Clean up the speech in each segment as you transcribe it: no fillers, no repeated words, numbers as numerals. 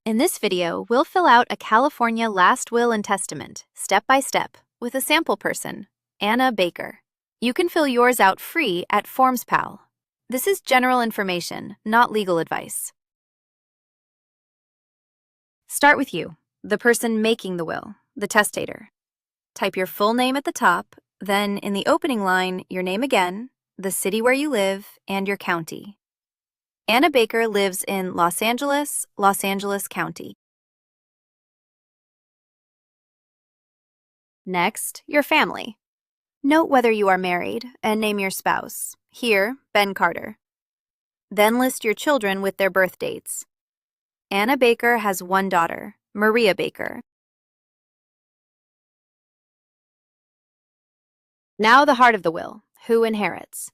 In this video, we'll fill out a California last will and testament, step by step, with a sample person, Anna Baker. You can fill yours out free at FormsPal. This is general information, not legal advice. Start with you, the person making the will, the testator. Type your full name at the top, then in the opening line, your name again, the city where you live, and your county. Anna Baker lives in Los Angeles County. Next, your family. Note whether you are married and name your spouse. Here, Ben Carter. Then list your children with their birth dates. Anna Baker has one daughter, Maria Baker. Now the heart of the will, who inherits.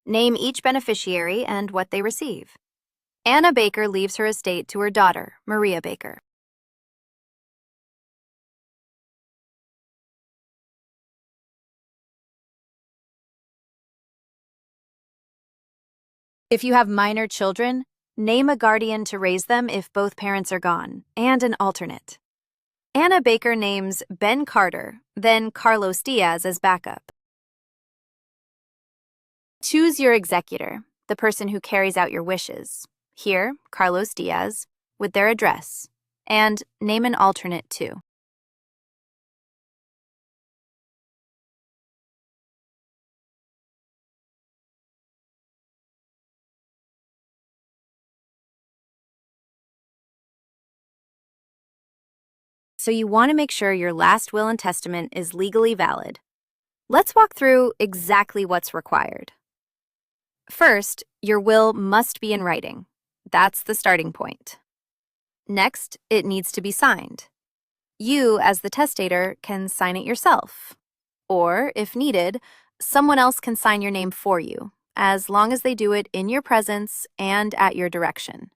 Name each beneficiary and what they receive. Anna Baker leaves her estate to her daughter, Maria Baker. If you have minor children, name a guardian to raise them if both parents are gone, and an alternate. Anna Baker names Ben Carter, then Carlos Diaz as backup. Choose your executor, the person who carries out your wishes. Here, Carlos Diaz, with their address, and name an alternate too. So you want to make sure your last will and testament is legally valid. Let's walk through exactly what's required. First, your will must be in writing. That's the starting point. Next, it needs to be signed. You, as the testator, can sign it yourself. Or, if needed, someone else can sign your name for you, as long as they do it in your presence and at your direction.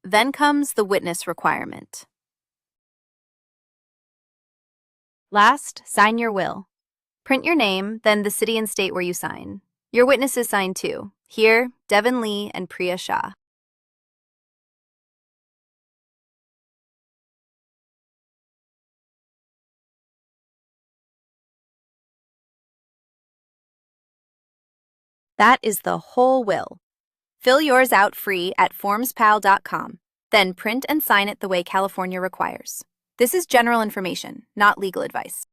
Then comes the witness requirement. Last, sign your will. Print your name, then the city and state where you sign. Your witnesses sign too. Here, Devin Lee and Priya Shah. That is the whole will. Fill yours out free at FormsPal.com. Then print and sign it the way California requires. This is general information, not legal advice.